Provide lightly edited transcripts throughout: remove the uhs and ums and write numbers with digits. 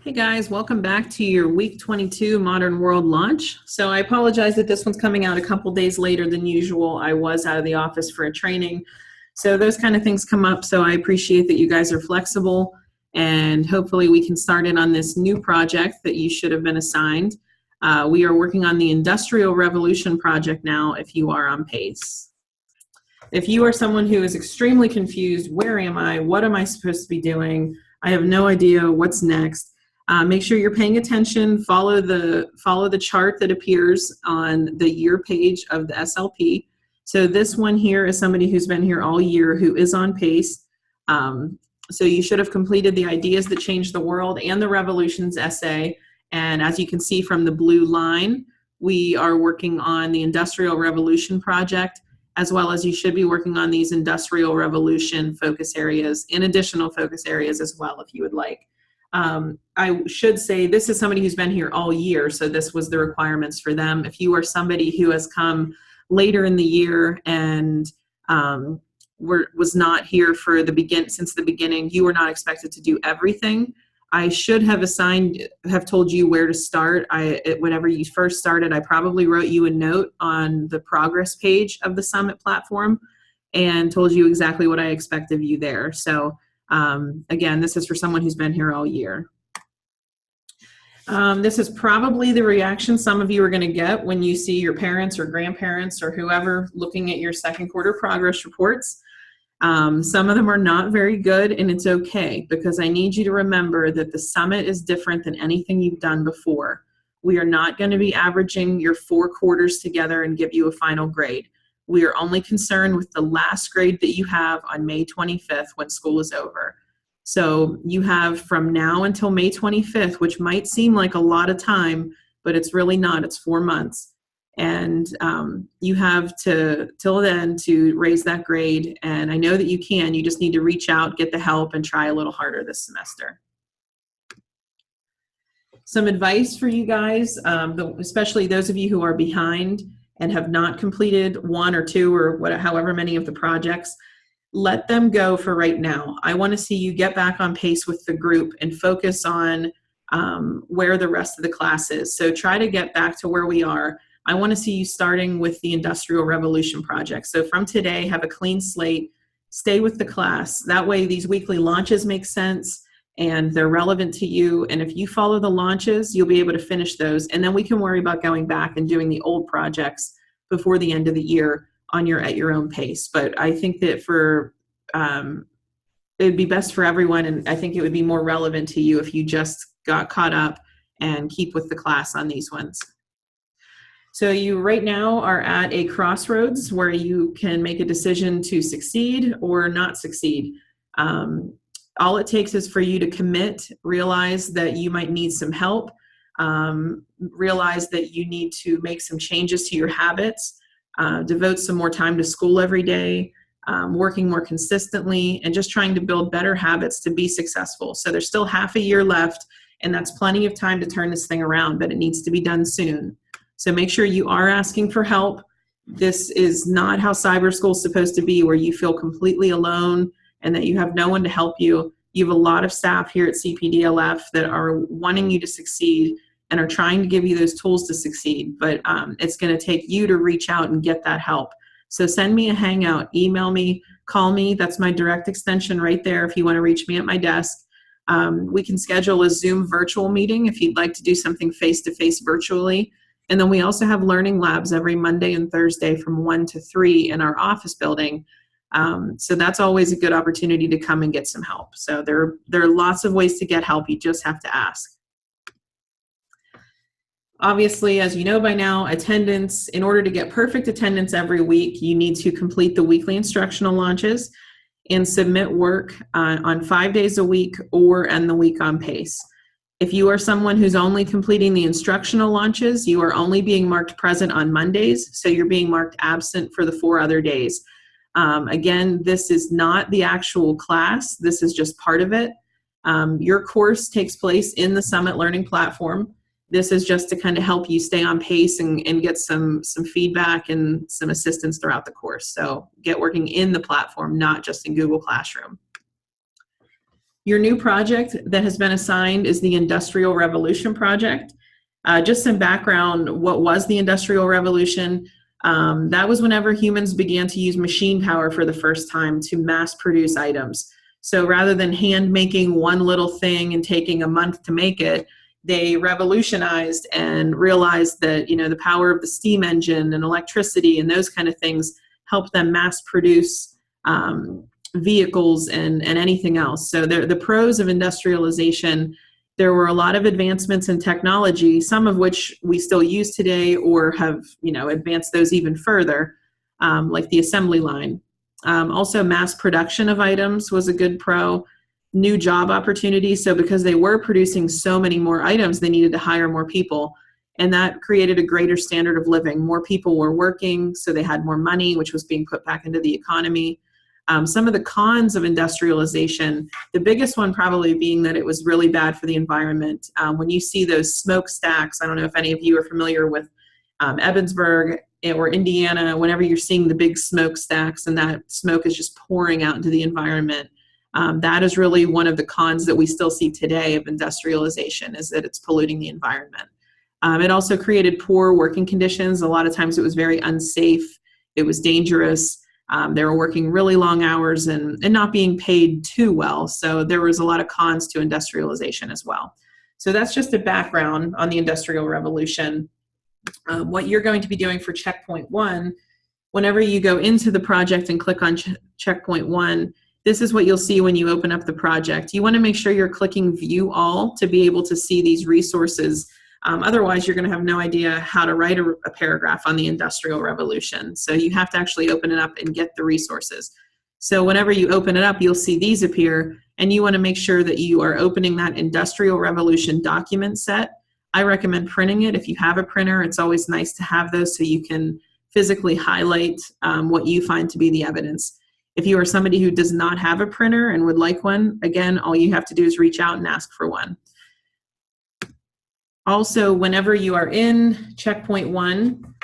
Hey guys, welcome back to your week 22 Modern World launch. So I apologize that this one's coming out a couple days later than usual. I was out of the office for a training. So those kind of things come up. So I appreciate that you guys are flexible, and hopefully we can start in on this new project that you should have been assigned. We are working on the Industrial Revolution project now if you are on PACE. If you are someone who is extremely confused, where am I? What am I supposed to be doing? I have no idea what's next. Make sure you're paying attention. Follow the chart that appears on the year page of the SLP. So this one here is somebody who's been here all year who is on PACE. So you should have completed the Ideas That Change the World and the Revolutions essay. And as you can see from the blue line, we are working on the Industrial Revolution project, as well as you should be working on these Industrial Revolution focus areas and additional focus areas as well if you would like. I should say this is somebody who's been here all year, so this was the requirements for them. If you are somebody who has come later in the year and was not here for since the beginning, you were not expected to do everything. I should have told you where to start. Whenever you first started, I probably wrote you a note on the progress page of the Summit platform and told you exactly what I expect of you there. So again, this is for someone who's been here all year. This is probably the reaction some of you are going to get when you see your parents or grandparents or whoever looking at your second quarter progress reports. Some of them are not very good, and it's okay, because I need you to remember that the Summit is different than anything you've done before. We are not going to be averaging your 4 quarters together and give you a final grade. We are only concerned with the last grade that you have on May 25th when school is over. So you have from now until May 25th, which might seem like a lot of time, but it's really not. It's 4 months. And you have till then to raise that grade. And I know that you can. You just need to reach out, get the help, and try a little harder this semester. Some advice for you guys, especially those of you who are behind and have not completed 1 or 2 or however many of the projects. Let them go for right now. I want to see you get back on pace with the group and focus on where the rest of the class is. So try to get back to where we are. I want to see you starting with the Industrial Revolution project. So from today, have a clean slate, stay with the class. That way these weekly launches make sense and they're relevant to you. And if you follow the launches, you'll be able to finish those. And then we can worry about going back and doing the old projects before the end of the year at your own pace. But I think that it would be best for everyone, and I think it would be more relevant to you if you just got caught up and keep with the class on these ones. So you right now are at a crossroads where you can make a decision to succeed or not succeed. All it takes is for you to commit, realize that you might need some help, realize that you need to make some changes to your habits, devote some more time to school every day, working more consistently, and just trying to build better habits to be successful. So there's still half a year left, and that's plenty of time to turn this thing around, but it needs to be done soon. So make sure you are asking for help. This is not how cyber school is supposed to be, where you feel completely alone and that you have no one to help you. You have a lot of staff here at CPDLF that are wanting you to succeed and are trying to give you those tools to succeed, but it's going to take you to reach out and get that help. So send me a hangout, email me, call me. That's my direct extension right there if you want to reach me at my desk. We can schedule a Zoom virtual meeting if you'd like to do something face-to-face virtually. And then we also have learning labs every Monday and Thursday from 1 to 3 in our office building. So that's always a good opportunity to come and get some help. So there are lots of ways to get help. You just have to ask. Obviously, as you know by now, attendance, in order to get perfect attendance every week, you need to complete the weekly instructional launches and submit work on 5 days a week or end the week on PACE. If you are someone who's only completing the instructional launches, you are only being marked present on Mondays, so you're being marked absent for the 4 other days. Again, this is not the actual class. This is just part of it. Your course takes place in the Summit Learning Platform. This is just to kind of help you stay on pace and get some feedback and some assistance throughout the course. So get working in the platform, not just in Google Classroom. Your new project that has been assigned is the Industrial Revolution project. Just some background, what was the Industrial Revolution? That was whenever humans began to use machine power for the first time to mass produce items. So rather than hand making one little thing and taking a month to make it, they revolutionized and realized that, the power of the steam engine and electricity and those kind of things helped them mass produce vehicles and anything else. So the pros of industrialization, there were a lot of advancements in technology, some of which we still use today or have, advanced those even further, like the assembly line. Also, mass production of items was a good pro. New job opportunities. So because they were producing so many more items, they needed to hire more people. And that created a greater standard of living. More people were working, so they had more money, which was being put back into the economy. Some of the cons of industrialization, the biggest one probably being that it was really bad for the environment. When you see those smokestacks, I don't know if any of you are familiar with Evansburg or Indiana, whenever you're seeing the big smokestacks and that smoke is just pouring out into the environment, that is really one of the cons that we still see today of industrialization, is that it's polluting the environment. It also created poor working conditions. A lot of times it was very unsafe. It was dangerous. They were working really long hours and not being paid too well. So there was a lot of cons to industrialization as well. So that's just a background on the Industrial Revolution. What you're going to be doing for checkpoint 1, whenever you go into the project and click on checkpoint 1, this is what you'll see when you open up the project. You want to make sure you're clicking View All to be able to see these resources. Otherwise, you're going to have no idea how to write a paragraph on the Industrial Revolution. So you have to actually open it up and get the resources. So whenever you open it up, you'll see these appear, and you want to make sure that you are opening that Industrial Revolution document set. I recommend printing it. If you have a printer, it's always nice to have those so you can physically highlight what you find to be the evidence. If you are somebody who does not have a printer and would like one, again, all you have to do is reach out and ask for one. Also, whenever you are in checkpoint 1,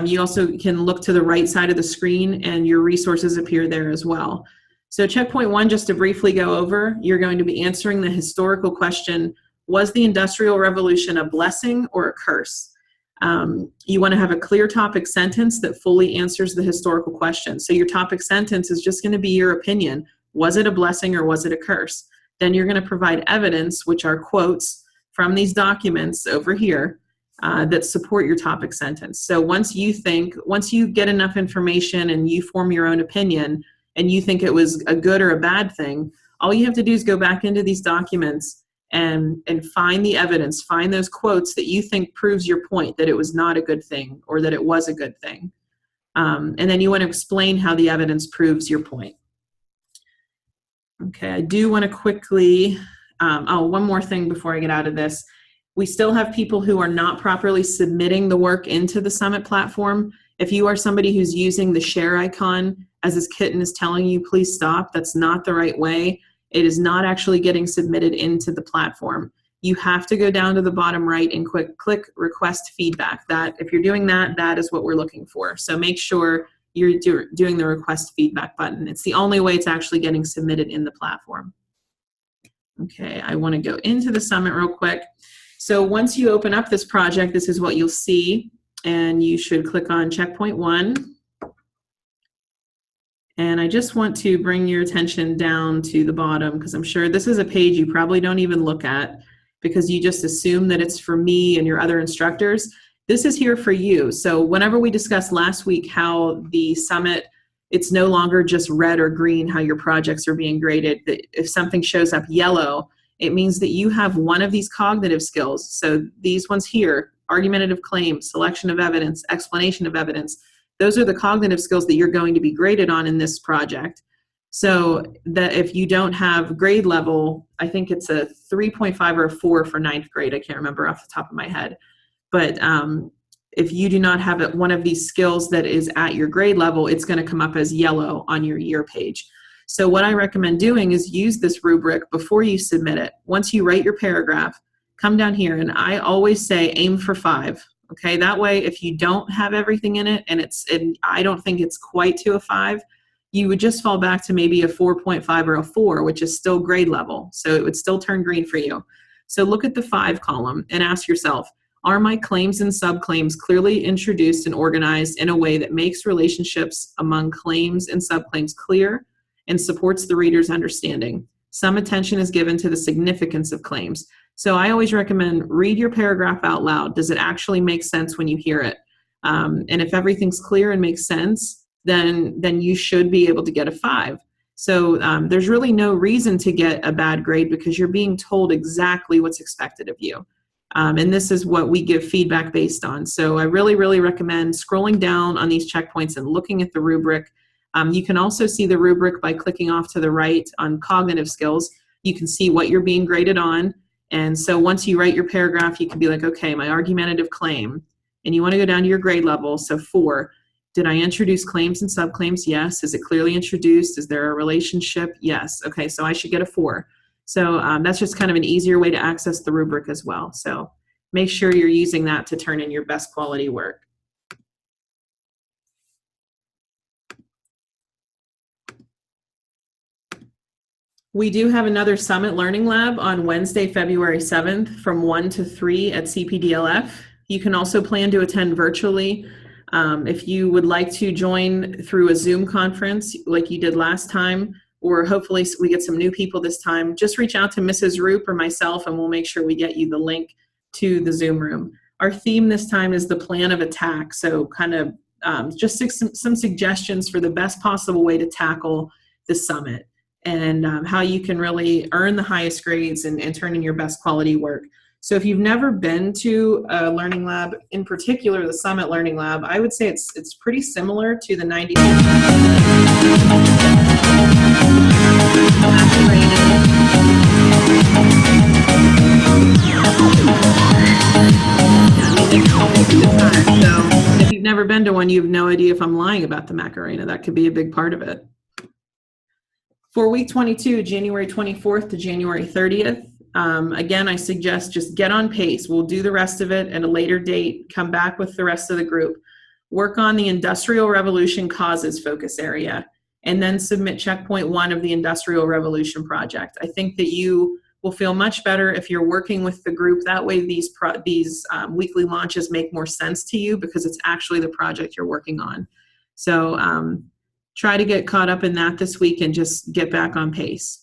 you also can look to the right side of the screen and your resources appear there as well. So checkpoint 1, just to briefly go over, you're going to be answering the historical question, was the Industrial Revolution a blessing or a curse? You want to have a clear topic sentence that fully answers the historical question. So your topic sentence is just going to be your opinion. Was it a blessing or was it a curse? Then you're going to provide evidence, which are quotes from these documents over here that support your topic sentence. So once you get enough information and you form your own opinion and you think it was a good or a bad thing, all you have to do is go back into these documents and find the evidence, find those quotes that you think proves your point that it was not a good thing or that it was a good thing. And then you want to explain how the evidence proves your point. Okay, I do want to quickly, one more thing before I get out of this. We still have people who are not properly submitting the work into the Summit platform. If you are somebody who's using the share icon, as this kitten is telling you, please stop. That's not the right way. It is not actually getting submitted into the platform. You have to go down to the bottom right and click request feedback. That, if you're doing that, that is what we're looking for. So make sure you're doing the request feedback button. It's the only way it's actually getting submitted in the platform. Okay, I want to go into the Summit real quick. So once you open up this project, this is what you'll see, and you should click on checkpoint 1. And I just want to bring your attention down to the bottom because I'm sure this is a page you probably don't even look at because you just assume that it's for me and your other instructors. This is here for you. So whenever we discussed last week how the Summit, it's no longer just red or green how your projects are being graded. If something shows up yellow, it means that you have one of these cognitive skills. So these ones here, argumentative claim, selection of evidence, explanation of evidence, those are the cognitive skills that you're going to be graded on in this project. So that if you don't have grade level, I think it's a 3.5 or a 4 for 9th grade. I can't remember off the top of my head. But if you do not have one of these skills that is at your grade level, it's going to come up as yellow on your year page. So what I recommend doing is use this rubric before you submit it. Once you write your paragraph, come down here, and I always say aim for 5. Okay, that way if you don't have everything in it and I don't think it's quite to a 5, you would just fall back to maybe a 4.5 or a 4, which is still grade level. So it would still turn green for you. So look at the 5 column and ask yourself, are my claims and subclaims clearly introduced and organized in a way that makes relationships among claims and subclaims clear and supports the reader's understanding? Some attention is given to the significance of claims. So I always recommend read your paragraph out loud. Does it actually make sense when you hear it? And if everything's clear and makes sense, then you should be able to get a 5. So there's really no reason to get a bad grade because you're being told exactly what's expected of you. And this is what we give feedback based on. So I really, really recommend scrolling down on these checkpoints and looking at the rubric. You can also see the rubric by clicking off to the right on cognitive skills. You can see what you're being graded on. And so once you write your paragraph, you can be like, okay, my argumentative claim. And you want to go down to your grade level. So 4, did I introduce claims and subclaims? Yes. Is it clearly introduced? Is there a relationship? Yes. Okay, so I should get a 4. So that's just kind of an easier way to access the rubric as well. So make sure you're using that to turn in your best quality work. We do have another Summit Learning Lab on Wednesday, February 7th from 1 to 3 at CPDLF. You can also plan to attend virtually. If you would like to join through a Zoom conference like you did last time, or hopefully we get some new people this time, just reach out to Mrs. Roop or myself and we'll make sure we get you the link to the Zoom room. Our theme this time is the plan of attack. So kind of just some suggestions for the best possible way to tackle the summit and how you can really earn the highest grades and turn in your best quality work. So if you've never been to a learning lab, in particular the Summit Learning Lab, I would say it's pretty similar to the 90. So if you've never been to one, you have no idea if I'm lying about the Macarena. That could be a big part of it. For week 22, January 24th to January 30th, again, I suggest just get on pace. We'll do the rest of it at a later date, come back with the rest of the group. Work on the Industrial Revolution causes focus area, and then submit checkpoint 1 of the Industrial Revolution project. I think that you will feel much better if you're working with the group. That way these weekly launches make more sense to you because it's actually the project you're working on. So try to get caught up in that this week and just get back on pace.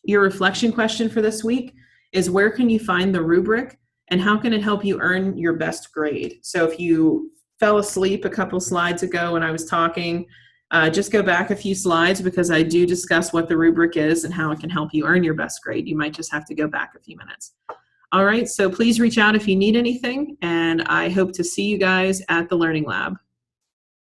Your reflection question for this week is, where can you find the rubric and how can it help you earn your best grade? So if you fell asleep a couple slides ago when I was talking, just go back a few slides because I do discuss what the rubric is and how it can help you earn your best grade. You might just have to go back a few minutes. All right, so please reach out if you need anything, and I hope to see you guys at the Learning Lab.